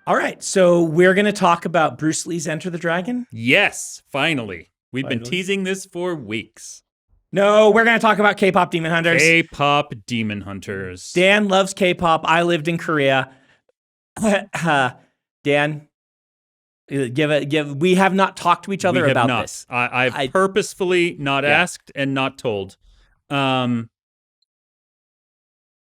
All right, so we're going to talk about Bruce Lee's Enter the Dragon? Yes, finally. We've been teasing this for weeks. No, we're going to talk about K-pop Demon Hunters. K-pop Demon Hunters. Dan loves K-pop. I lived in Korea. Dan, we have not talked to each other about this. I've purposefully not asked and not told.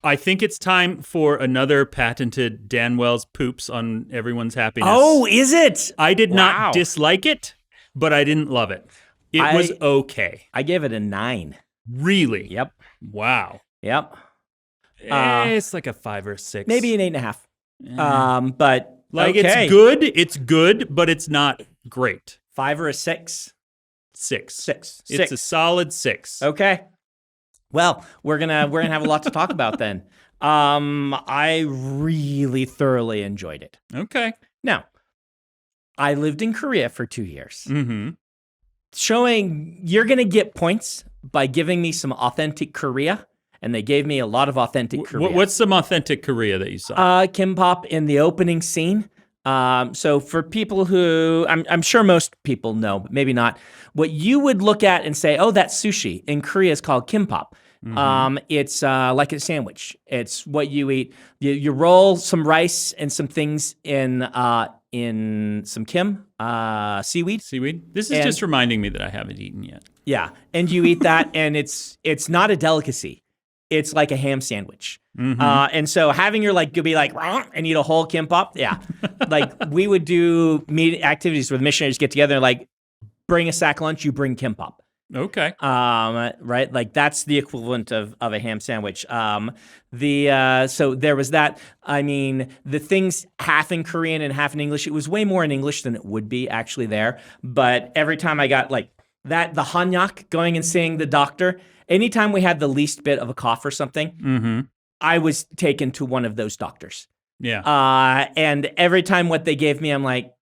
I think it's time for another patented Dan Wells poops on everyone's happiness. Oh, is it? I did not dislike it, but I didn't love it. It was okay. I gave it a 9. Really? Yep. Wow. Yep. It's like a 5 or a 6. Maybe an 8.5. But like okay. It's good, but it's not great. 5 or a 6? 6. It's 6. A solid 6. Okay. Well, we're gonna have a lot to talk about then. I really thoroughly enjoyed it. Okay. Now, I lived in Korea for 2 years. Mm-hmm. Showing you're gonna get points by giving me some authentic Korea, and they gave me a lot of authentic Korea. What's some authentic Korea that you saw? Kimbap in the opening scene. So for people who, I'm sure most people know, but maybe not, what you would look at and say, oh, that's sushi. In Korea, it's called kimbap. Mm-hmm. It's like a sandwich. It's what you eat. You roll some rice and some things in some seaweed. Seaweed? This is just reminding me that I haven't eaten yet. Yeah, and you eat that, and it's not a delicacy. It's like a ham sandwich. Mm-hmm. And so having your you'll be like, and eat a whole kimbap. Yeah. Like we would do activities where the missionaries get together and bring a sack lunch, you bring kimbap. Okay. Right. Like that's the equivalent of a ham sandwich. So there was that. I mean, the things half in Korean and half in English, it was way more in English than it would be actually there. But every time I got that, the hanyak going and seeing the doctor, anytime we had the least bit of a cough or something, mm-hmm. I was taken to one of those doctors. Yeah. And every time what they gave me, I'm like,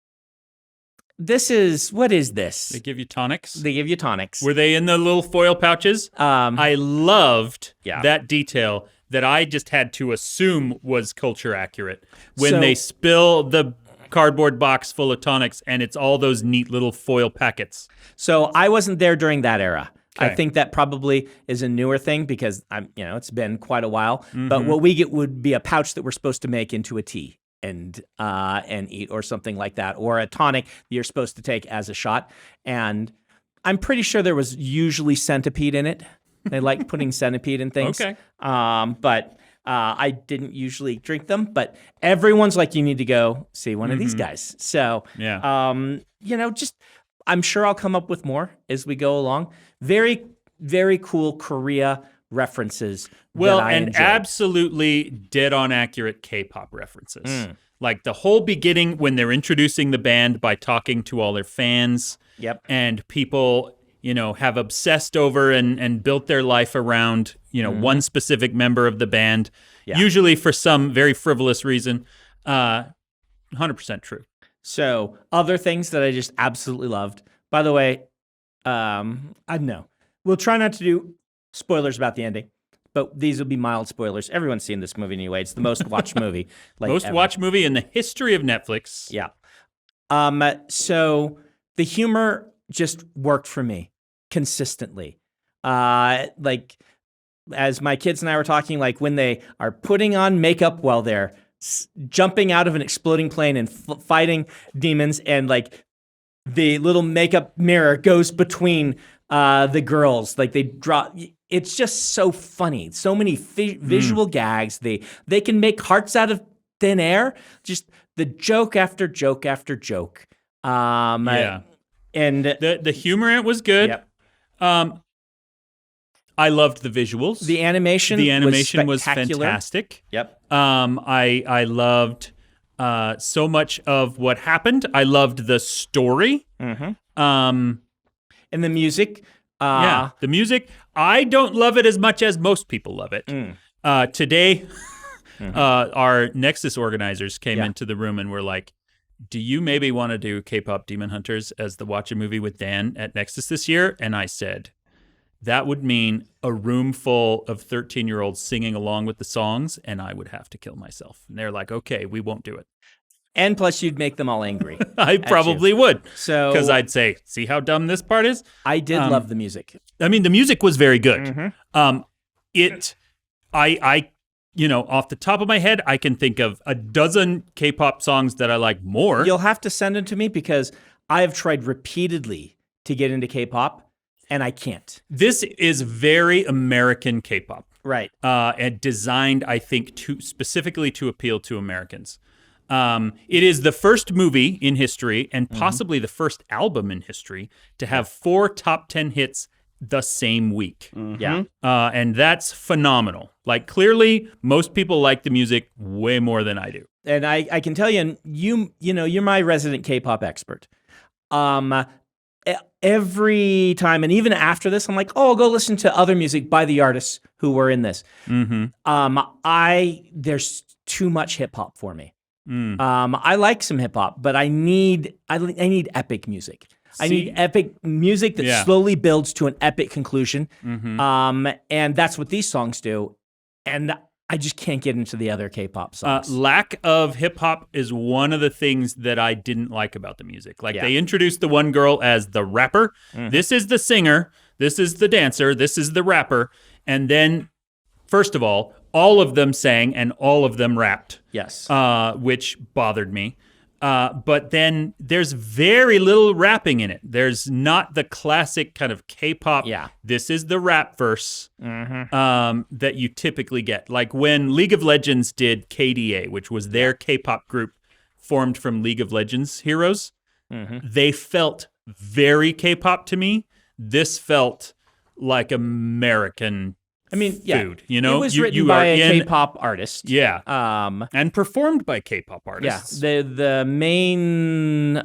what is this? They give you tonics? They give you tonics. Were they in the little foil pouches? I loved that detail that I just had to assume was culture accurate. When they spill the cardboard box full of tonics and it's all those neat little foil packets. So I wasn't there during that era. Okay. I think that probably is a newer thing because it's been quite a while. Mm-hmm. But what we get would be a pouch that we're supposed to make into a tea and eat or something like that, or a tonic that you're supposed to take as a shot. And I'm pretty sure there was usually centipede in it. They like putting centipede in things. Okay. But I didn't usually drink them. But everyone's like, you need to go see one of these guys. So I'm sure I'll come up with more as we go along. Very, very cool Korea references. Well, that I and enjoyed. Absolutely dead-on accurate K-pop references. Like the whole beginning when they're introducing the band by talking to all their fans. Yep. And people, have obsessed over and built their life around, one specific member of the band, usually for some very frivolous reason. 100% true. So other things that I just absolutely loved. By the way, I don't know. We'll try not to do spoilers about the ending, but these will be mild spoilers. Everyone's seen this movie anyway. It's the most watched movie. Most watched movie in the history of Netflix. Yeah. So the humor just worked for me consistently. As my kids and I were talking, when they are putting on makeup while they're jumping out of an exploding plane and fighting demons, and the little makeup mirror goes between the girls, they drop. It's just so funny. So many visual gags. They can make hearts out of thin air. Just the joke after joke after joke. And the humor in it was good. Yep. I loved the visuals. The animation was fantastic. Yep. I loved so much of what happened. I loved the story. Mm-hmm. And the music. The music. I don't love it as much as most people love it. Today, our Nexus organizers came into the room and were like, do you maybe want to do K-pop Demon Hunters as the Watch a Movie with Dan at Nexus this year? And I said, that would mean a room full of 13-year-olds singing along with the songs, and I would have to kill myself. And they're like, okay, we won't do it. And plus, you'd make them all angry. I probably would. So Because I'd say, see how dumb this part is? I probably would. So Because I'd say, see how dumb this part is? I did love the music. I mean, the music was very good. Mm-hmm. I off the top of my head, I can think of a dozen K-pop songs that I like more. You'll have to send it to me because I have tried repeatedly to get into K-pop, and I can't. This is very American K-pop. Right. And designed, I think, specifically to appeal to Americans. It is the first movie in history and possibly the first album in history to have 4 top 10 hits the same week. Yeah. And that's phenomenal. Like, clearly, most people like the music way more than I do. And I can tell you, you're my resident K-pop expert. Every time, and even after this, I'm like, oh, I'll go listen to other music by the artists who were in this. There's too much hip hop for me. I like some hip hop, but I need epic music. I need epic music that slowly builds to an epic conclusion. And that's what these songs do. And I just can't get into the other K-pop songs. Lack of hip hop is one of the things that I didn't like about the music. Like, they introduced the one girl as the rapper. This is the singer. This is the dancer. This is the rapper. And then, first of all of them sang and all of them rapped. Yes. Which bothered me. But then there's very little rapping in it. There's not the classic kind of K-pop, this is the rap verse that you typically get. Like when League of Legends did KDA, which was their K-pop group formed from League of Legends heroes, they felt very K-pop to me. This felt like American food. You know, it was written by a K-pop artist. Yeah. And performed by K-pop artists. Yeah. The main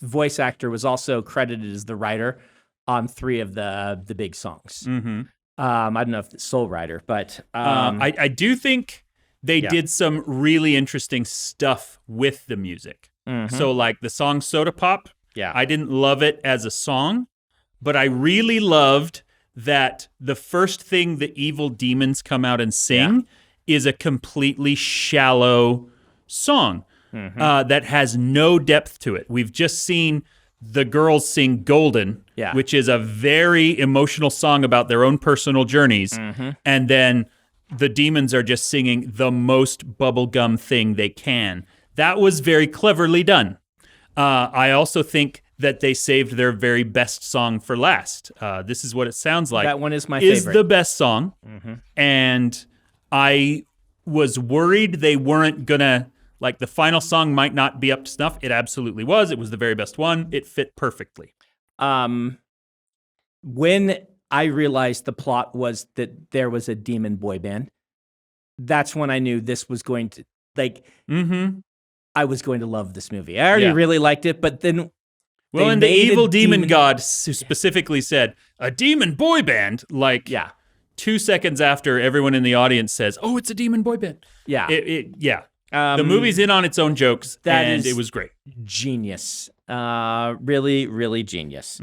voice actor was also credited as the writer on 3 of the big songs. I don't know if it's sole writer, but I do think they did some really interesting stuff with the music. So like the song Soda Pop, I didn't love it as a song, but I really loved that the first thing the evil demons come out and sing is a completely shallow song that has no depth to it. We've just seen the girls sing Golden, which is a very emotional song about their own personal journeys. And then the demons are just singing the most bubblegum thing they can. That was very cleverly done. I also think that they saved their very best song for last. This is what it sounds like. That one is my favorite. Is the best song. And I was worried they weren't gonna, like, the final song might not be up to snuff. It absolutely was. It was the very best one. It fit perfectly. When I realized the plot was that there was a demon boy band, that's when I knew this was going to, I was going to love this movie. I already really liked it, but then and the evil demon god specifically said, a demon boy band, like 2 seconds after everyone in the audience says, oh, it's a demon boy band. The movie's in on its own jokes, and it was great. Genius. Really, really genius.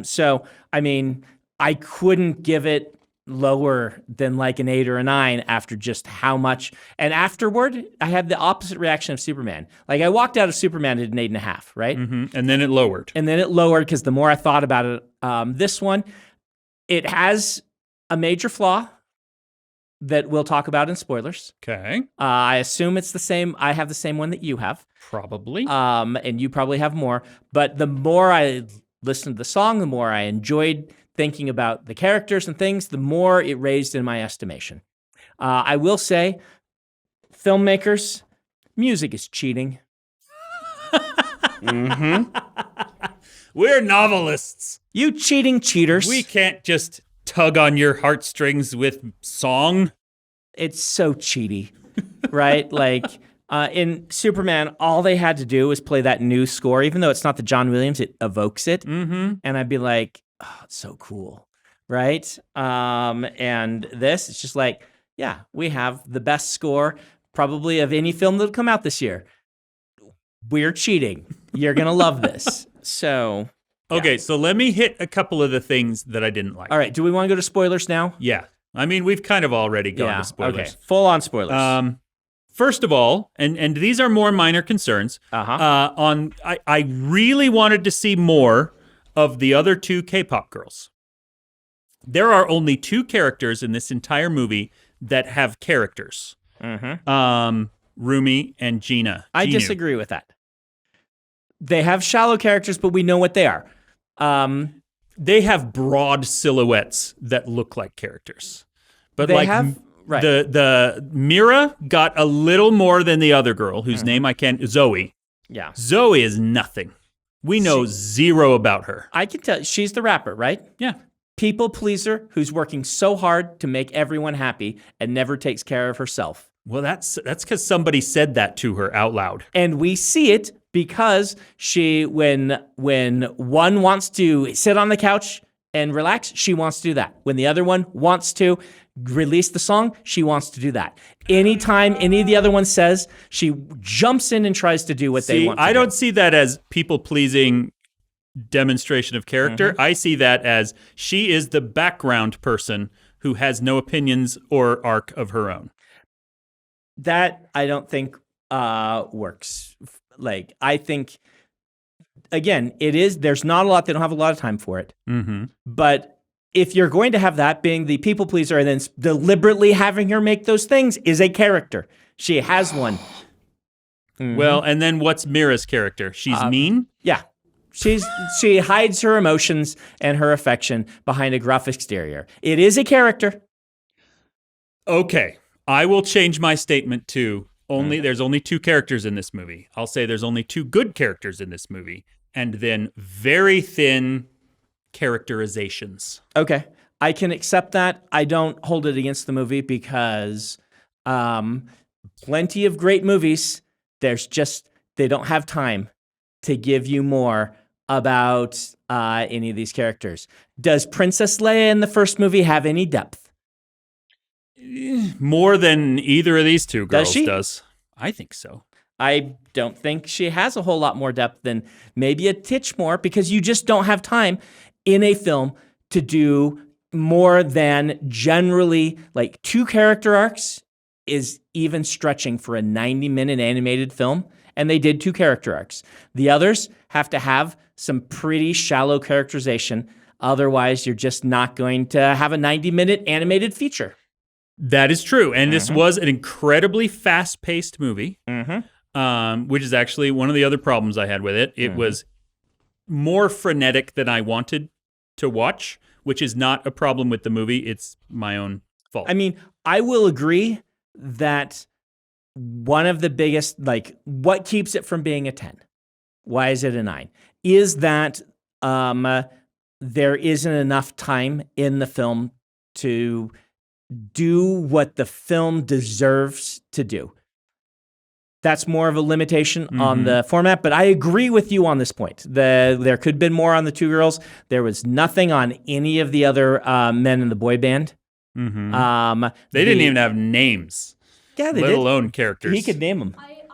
So, I mean, I couldn't give it lower than like an 8 or a 9 after just how much. And afterward, I had the opposite reaction of Superman. Like, I walked out of Superman at an 8.5, right? And then it lowered. Because the more I thought about it, this one, it has a major flaw that we'll talk about in spoilers. Okay. I assume it's the same. I have the same one that you have. Probably. And you probably have more. But the more I listened to the song, the more I enjoyed thinking about the characters and things, the more it raised in my estimation. I will say, filmmakers, music is cheating. We're novelists. You cheating cheaters. We can't just tug on your heartstrings with song. It's so cheaty, right? Like, in Superman, all they had to do was play that new score. Even though it's not the John Williams, it evokes it. And I'd be like, oh, it's so cool, right? And this, it's just like, yeah, we have the best score probably of any film that'll come out this year. We're cheating. You're going to love this. So, okay, so let me hit a couple of the things that I didn't like. All right, do we want to go to spoilers now? Yeah. I mean, we've kind of already gone to spoilers. Okay, full on spoilers. First of all, and these are more minor concerns. I really wanted to see more of the other two K-pop girls. There are only two characters in this entire movie that have characters. Rumi and Gina. I disagree with that. They have shallow characters, but we know what they are. They have broad silhouettes that look like characters. But the Mira got a little more than the other girl, whose name I can't... Zoe. Yeah. Zoe is nothing. We know zero about her. I can tell. She's the rapper, right? Yeah. People pleaser who's working so hard to make everyone happy and never takes care of herself. Well, that's because somebody said that to her out loud. And we see it because when one wants to sit on the couch and relax, she wants to do that. When the other one wants to release the song, she wants to do that. Anytime any of the other one says, she jumps in and tries to do what they want to do. I don't see that as people-pleasing demonstration of character. I see that as she is the background person who has no opinions or arc of her own. That I don't think works. Like, I think, again, there's not a lot, they don't have a lot of time for it. But if you're going to have that being the people pleaser and then deliberetely having her make those things is a character. She has one. Well, and then what's Mira's character? She's mean? Yeah. She hides her emotions and her affection behind a gruff exterior. It is a character. Okay. I will change my statement to there's only two characters in this movie. I'll say there's only two good characters in this movie, and then very thin characterizations. Okay. I can accept that. I don't hold it against the movie because plenty of great movies, they don't have time to give you more about any of these characters. Does Princess Leia in the first movie have any depth? More than either of these two girls Does she? does. I think so. I don't think she has a whole lot more depth than maybe a titch more because you just don't have time in a film to do more than generally like 2 character arcs is even stretching for a 90-minute animated film. And they did 2 character arcs. The others have to have some pretty shallow characterization. Otherwise, you're just not going to have a 90-minute animated feature. That is true. And this was an incredibly fast-paced movie, which is actually one of the other problems I had with it. It was more frenetic than I wanted to watch, which is not a problem with the movie. It's my own fault. I mean, I will agree that one of the biggest, like, what keeps it from being a 10? Why is it a 9? Is that there isn't enough time in the film to do what the film deserves to do. That's more of a limitation on the format, but I agree with you on this point. There could have been more on the 2 girls. There was nothing on any of the other men in the boy band. They didn't even have names. Yeah, they let did. alone characters. He could name them. I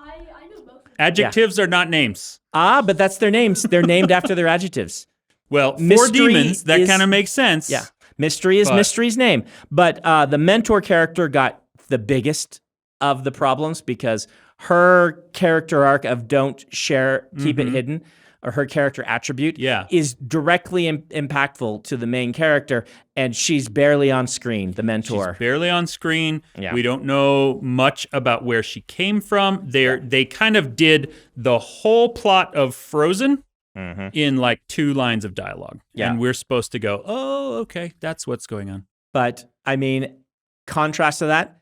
know both. Adjectives are not names. But that's their names. They're named after their adjectives. Well, Mystery 4 demons, that kind of makes sense. Yeah. Mystery is Mystery's name. But the mentor character got the biggest of the problems because her character arc of don't share, keep it hidden, or her character attribute is directly impactful to the main character, and she's barely on screen, the mentor. She's barely on screen. Yeah. We don't know much about where she came from. They kind of did the whole plot of Frozen in like 2 lines of dialogue. Yeah. And we're supposed to go, oh, okay, that's what's going on. But, I mean, contrast to that,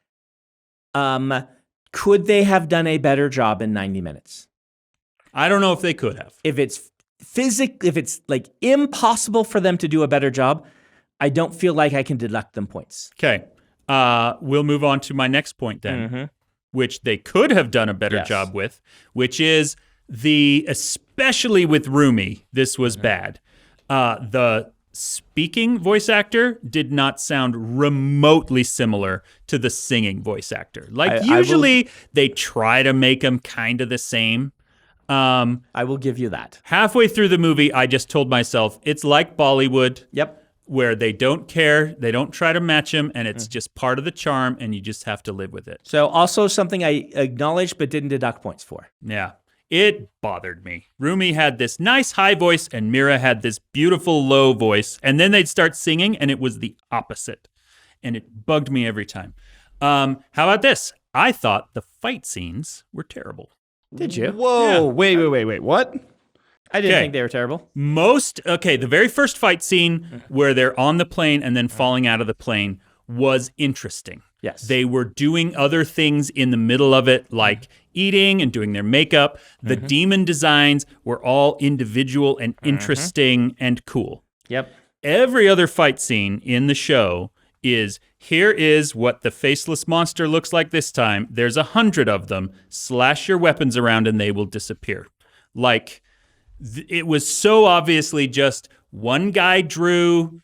could they have done a better job in 90 minutes? I don't know if they could have. If it's like impossible for them to do a better job, I don't feel like I can deduct them points. Okay. We'll move on to my next point then, which they could have done a better job with, which is especially with Rumi, this was bad. The speaking voice actor did not sound remotely similar to the singing voice actor. Like usually they try to make them kind of the same. I will give you that. Halfway through the movie, I just told myself, it's like Bollywood. Yep. where they don't care, they don't try to match him, and it's just part of the charm, and you just have to live with it. So also something I acknowledged but didn't deduct points for. Yeah. It bothered me. Rumi had this nice high voice and Mira had this beautiful low voice. And then they'd start singing and it was the opposite. And it bugged me every time. How about this? I thought the fight scenes were terrible. Did you? Whoa, wait, what? I didn't think they were terrible. The very first fight scene where they're on the plane and then falling out of the plane was interesting. Yes. They were doing other things in the middle of it, like eating and doing their makeup. The demon designs were all individual and interesting and cool. Yep. Every other fight scene in the show is, here is what the faceless monster looks like this time. There's 100 of them. Slash your weapons around and they will disappear. Like, it was so obviously just one guy drew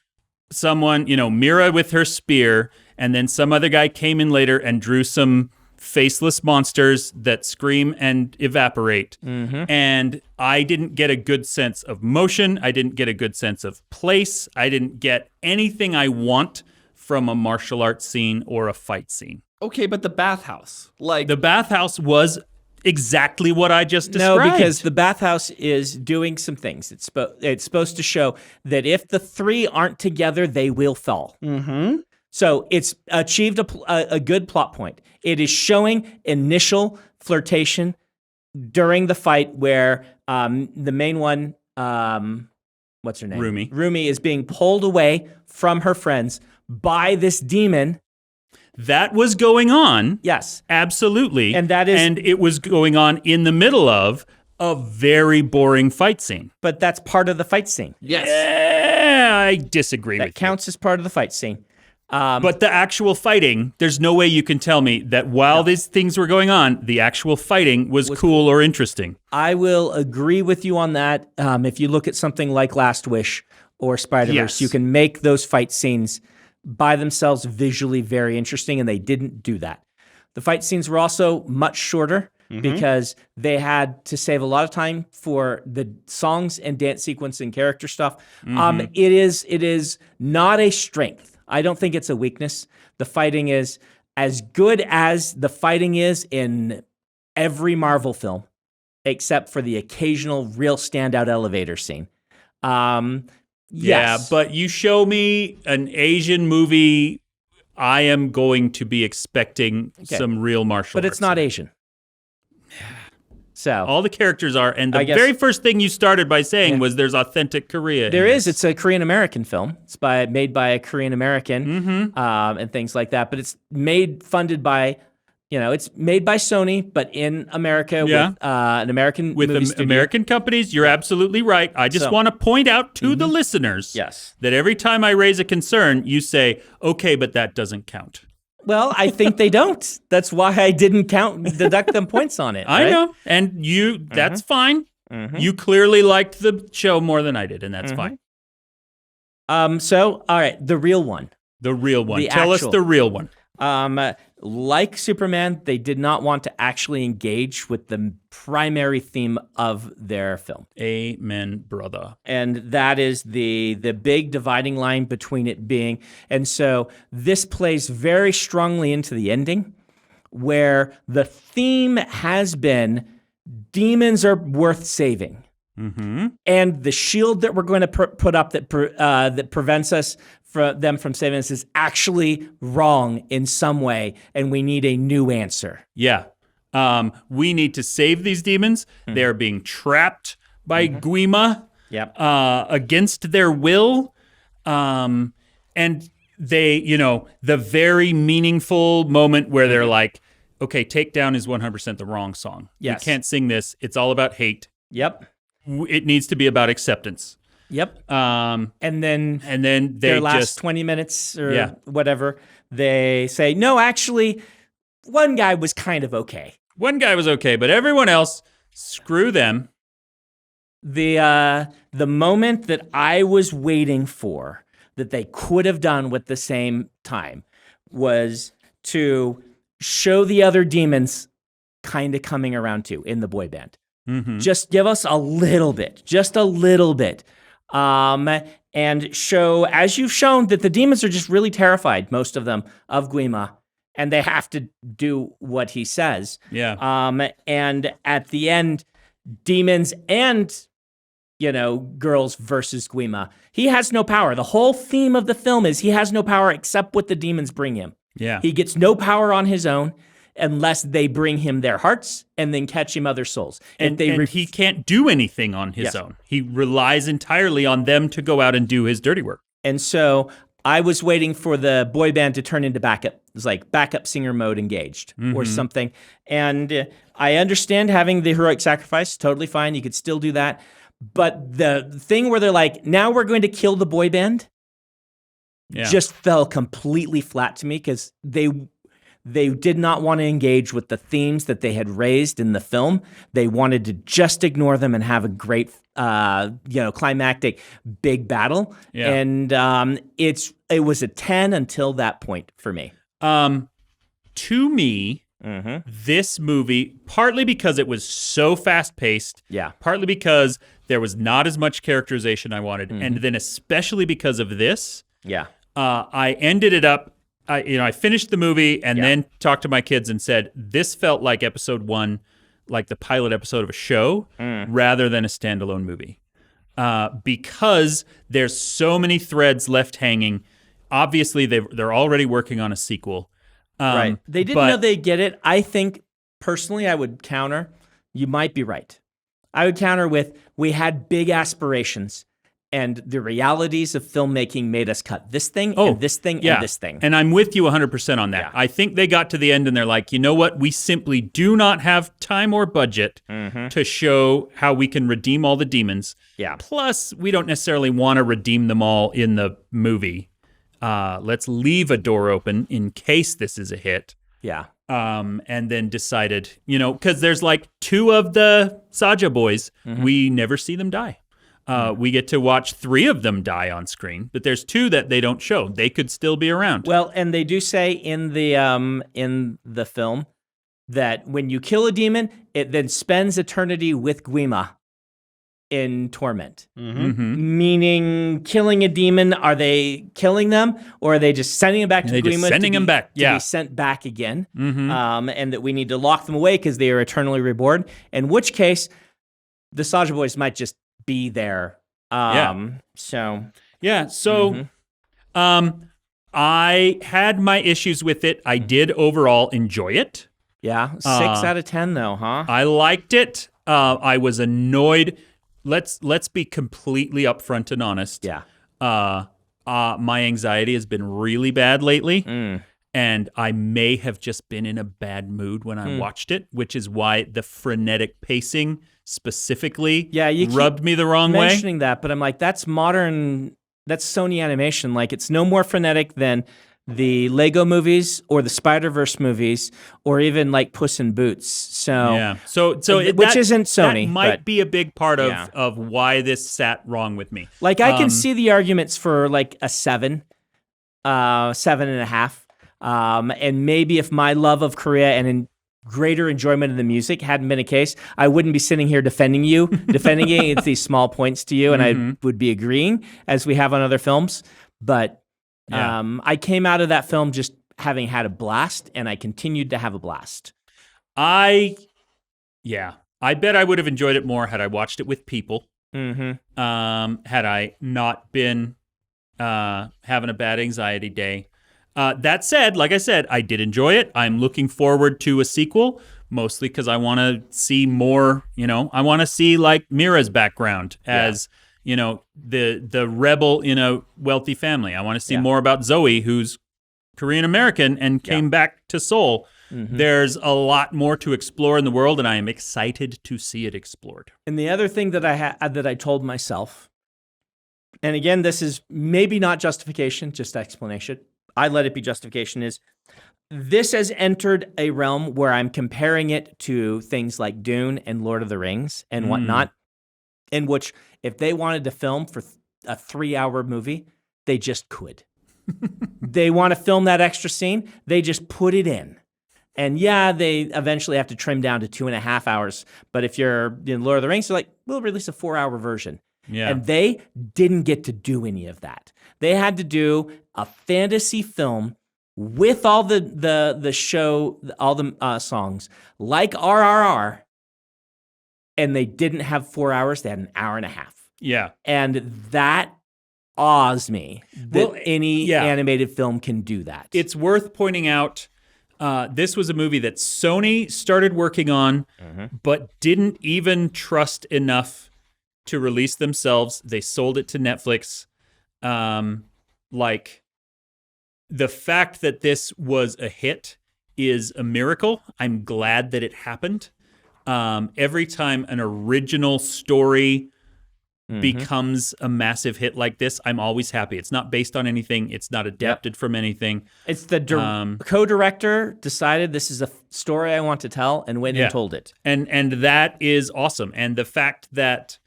someone, Mira with her spear, and then some other guy came in later and drew some faceless monsters that scream and evaporate. And I didn't get a good sense of motion. I didn't get a good sense of place. I didn't get anything I want from a martial arts scene or a fight scene. Okay, but the bathhouse. The bathhouse was exactly what I just described. No, because the bathhouse is doing some things. It's supposed to show that if the three aren't together, they will fall. So it's achieved a good plot point. It is showing initial flirtation during the fight where the main one, what's her name? Rumi. Rumi is being pulled away from her friends by this demon. That was going on. Yes. Absolutely. And it was going on in the middle of a very boring fight scene. But that's part of the fight scene. Yes. Yeah, I disagree with you. That counts as part of the fight scene. But the actual fighting, there's no way you can tell me that while these things were going on, the actual fighting was cool or interesting. I will agree with you on that. If you look at something like Last Wish or Spider-Verse, you can make those fight scenes by themselves visually very interesting, and they didn't do that. The fight scenes were also much shorter because they had to save a lot of time for the songs and dance sequence and character stuff. It is not a strength. I don't think it's a weakness. The fighting is as good as the fighting is in every Marvel film, except for the occasional real standout elevator scene. Yeah, but you show me an Asian movie, I am going to be expecting some real martial arts. But it's not Asian. So all the characters are, and the very first thing you started by saying was there's authentic Korea. There is. It's a Korean American film. It's made by a Korean American and things like that. But it's funded by, it's made by Sony, but in America with an American movie studio. American companies. You're absolutely right. I just want to point out to the listeners that every time I raise a concern, you say, okay, but that doesn't count. Well, I think they don't. That's why I didn't deduct them points on it. I know. And that's fine. You clearly liked the show more than I did, and that's fine. So, all right, the real one. The real one. Tell us the real one. Like Superman, they did not want to actually engage with the primary theme of their film. Amen, brother. And that is the big dividing line between it being. And so this plays very strongly into the ending, where the theme has been demons are worth saving. And the shield that we're going to put up that prevents us from saving us is actually wrong in some way, and we need a new answer. Yeah. We need to save these demons. They're being trapped by Guima against their will. And they, the very meaningful moment where they're like, okay, Takedown is 100% the wrong song. Yes. We can't sing this. It's all about hate. Yep. It needs to be about acceptance. Yep. And then they their last 20 minutes or whatever, they say, no, actually, one guy was kind of okay. One guy was okay, but everyone else, screw them. The moment that I was waiting for that they could have done with the same time was to show the other demons kind of coming around too in the boy band. Just give us a little bit, just a little bit. And and show, as you've shown, that the demons are just really terrified, most of them, of Guima, and they have to do what he says. Yeah. And at the end, demons and, girls versus Guima. He has no power. The whole theme of the film is he has no power except what the demons bring him. Yeah. He gets no power on his own unless they bring him their hearts and then catch him other souls. And he can't do anything on his own. He relies entirely on them to go out and do his dirty work. And so I was waiting for the boy band to turn into backup. It was like backup singer mode engaged or something. And I understand having the heroic sacrifice, totally fine. You could still do that. But the thing where they're like, now we're going to kill the boy band, just fell completely flat to me because they did not want to engage with the themes that they had raised in the film. They wanted to just ignore them and have a great, climactic big battle. Yeah. And it was a 10 until that point for me. To me, this movie, partly because it was so fast-paced, partly because there was not as much characterization I wanted, and then especially because of this, I ended it up. I finished the movie and then talked to my kids and said, this felt like episode 1, like the pilot episode of a show, rather than a standalone movie. Because there's so many threads left hanging. Obviously, they're already working on a sequel. Right. They didn't know they'd get it. I think, personally, I would counter. You might be right. I would counter with, we had big aspirations. And the realities of filmmaking made us cut this thing and this thing and this thing. And I'm with you 100% on that. Yeah. I think they got to the end and they're like, you know what? We simply do not have time or budget to show how we can redeem all the demons. Yeah. Plus, we don't necessarily want to redeem them all in the movie. Let's leave a door open in case this is a hit. Yeah. And then decided, because there's like 2 of the Saja boys, we never see them die. We get to watch 3 of them die on screen, but there's 2 that they don't show. They could still be around. Well, and they do say in the film that when you kill a demon, it then spends eternity with Guima in torment. Meaning, killing a demon, are they killing them, or are they just sending them back to Guima? Sending them back, to be sent back again, and that we need to lock them away because they are eternally reborn. In which case, the Saja boys might just be there. So I had my issues with it. I did overall enjoy it. Yeah, 6 out of 10 though, huh? I liked it. I was annoyed. Let's be completely upfront and honest. Yeah. My anxiety has been really bad lately. And I may have just been in a bad mood when I watched it, which is why the frenetic pacing specifically rubbed me the wrong way. Mentioning that, but I'm like, that's modern, that's Sony animation. Like, it's no more frenetic than the Lego movies or the Spider-Verse movies or even like Puss in Boots. So which isn't Sony. That might be a big part of why this sat wrong with me. Like, I can see the arguments for like a 7, 7.5. And maybe if my love of Korea and greater enjoyment of the music hadn't been a case, I wouldn't be sitting here defending it. It's these small points to you, and I would be agreeing as we have on other films. But I came out of that film just having had a blast, and I continued to have a blast. I bet I would have enjoyed it more had I watched it with people. Had I not been having a bad anxiety day. That said, like I said, I did enjoy it. I'm looking forward to a sequel, mostly because I want to see more, I want to see like Mira's background as, the rebel in a wealthy family. I want to see more about Zoe, who's Korean American and came back to Seoul. There's a lot more to explore in the world, and I am excited to see it explored. And the other thing that I told myself, and again, this is maybe not justification, just explanation. I let it be justification, is this has entered a realm where I'm comparing it to things like Dune and Lord of the Rings and whatnot, in which if they wanted to film for a 3-hour movie, they just could. They want to film that extra scene, they just put it in. And they eventually have to trim down to 2.5 hours. But if you're in Lord of the Rings, they're like, we'll release a 4-hour version. Yeah. And they didn't get to do any of that. They had to do a fantasy film with all the show, all the songs, like RRR, and they didn't have 4 hours. They had an hour and a half. Yeah. And that awes me that any yeah. animated film can do that. It's worth pointing out this was a movie that Sony started working on, but didn't even trust enough to release themselves. They sold it to Netflix. Like, the fact that this was a hit is a miracle. I'm glad that it happened. Every time an original story becomes a massive hit like this, I'm always happy. It's not based on anything. It's not adapted from anything. It's the co-director decided this is a story I want to tell and went and told it. And that is awesome. And the fact that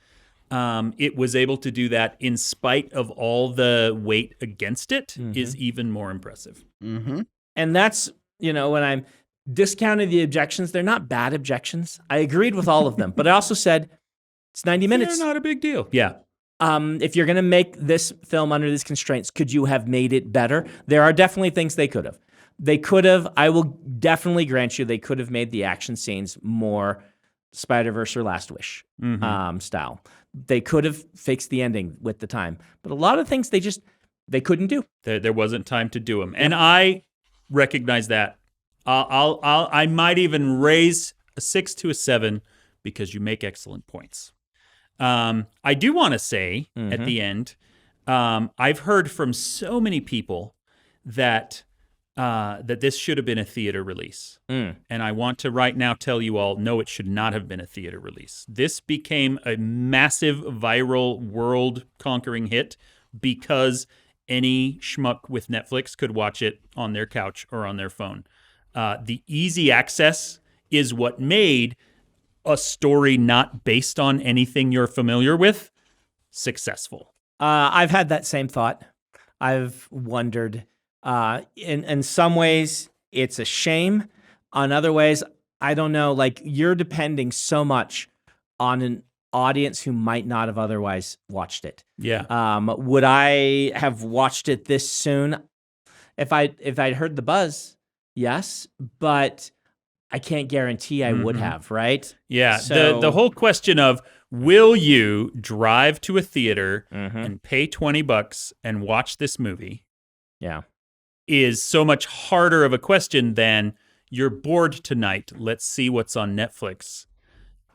it was able to do that in spite of all the weight against it is even more impressive. And that's, when I'm discounting the objections, they're not bad objections. I agreed with all of them, but I also said it's 90 minutes. They're not a big deal. Yeah. If you're going to make this film under these constraints, could you have made it better? There are definitely things they could have. I will definitely grant you, they could have made the action scenes more Spider-Verse or Last Wish style. They could have fixed the ending with the time. But a lot of things they couldn't do. There wasn't time to do them. And I recognize that. I might even raise a 6 to a 7 because you make excellent points. I do want to say at the end, I've heard from so many people that this should have been a theater release. And I want to right now tell you all, no, it should not have been a theater release. This became a massive viral world-conquering hit because any schmuck with Netflix could watch it on their couch or on their phone. The easy access is what made a story not based on anything you're familiar with successful. I've had that same thought. I've wondered. In some ways, it's a shame. On other ways, I don't know. Like, you're depending so much on an audience who might not have otherwise watched it. Yeah. Would I have watched it this soon if I'd heard the buzz? Yes, but I can't guarantee I would have, right? Yeah. So, the whole question of will you drive to a theater and pay $20 and watch this movie? Yeah. Is so much harder of a question than you're bored tonight. Let's see what's on Netflix.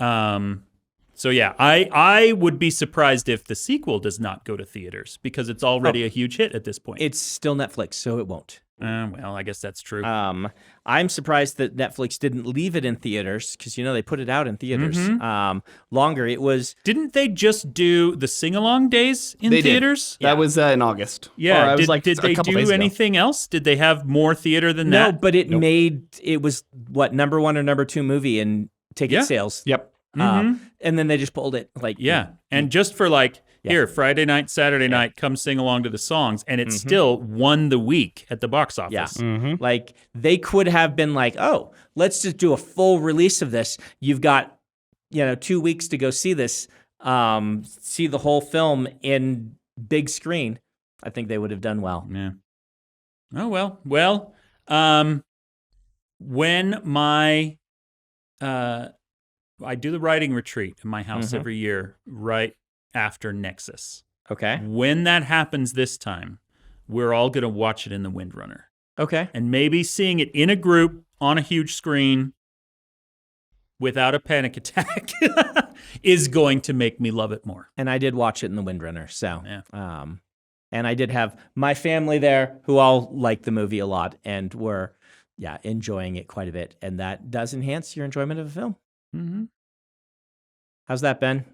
So yeah, I would be surprised if the sequel does not go to theaters because it's already a huge hit at this point. It's still Netflix, so it won't. Well, I guess that's true. I'm surprised that Netflix didn't leave it in theaters because, they put it out in theaters longer. It was... Didn't they just do the sing-along days in theaters? That was in August. Yeah. Did they do anything else? Did they have more theater than that? No, but it was, number 1 or number 2 movie in ticket sales. Yep. And then they just pulled it. And just for here, Friday night, Saturday night, come sing along to the songs, and it still won the week at the box office. Yeah. Like, they could have been like, oh, let's just do a full release of this. You've got, 2 weeks to go see this, see the whole film in big screen. I think they would have done well. Yeah. Oh, well. Well, when my... I do the writing retreat in my house every year, right after Nexus. Okay. When that happens this time, we're all going to watch it in the Windrunner. Okay. And maybe seeing it in a group on a huge screen without a panic attack is going to make me love it more. And I did watch it in the Windrunner, so. Yeah. And I did have my family there who all liked the movie a lot and were, enjoying it quite a bit. And that does enhance your enjoyment of a film. Mm-hmm. How's that, Ben?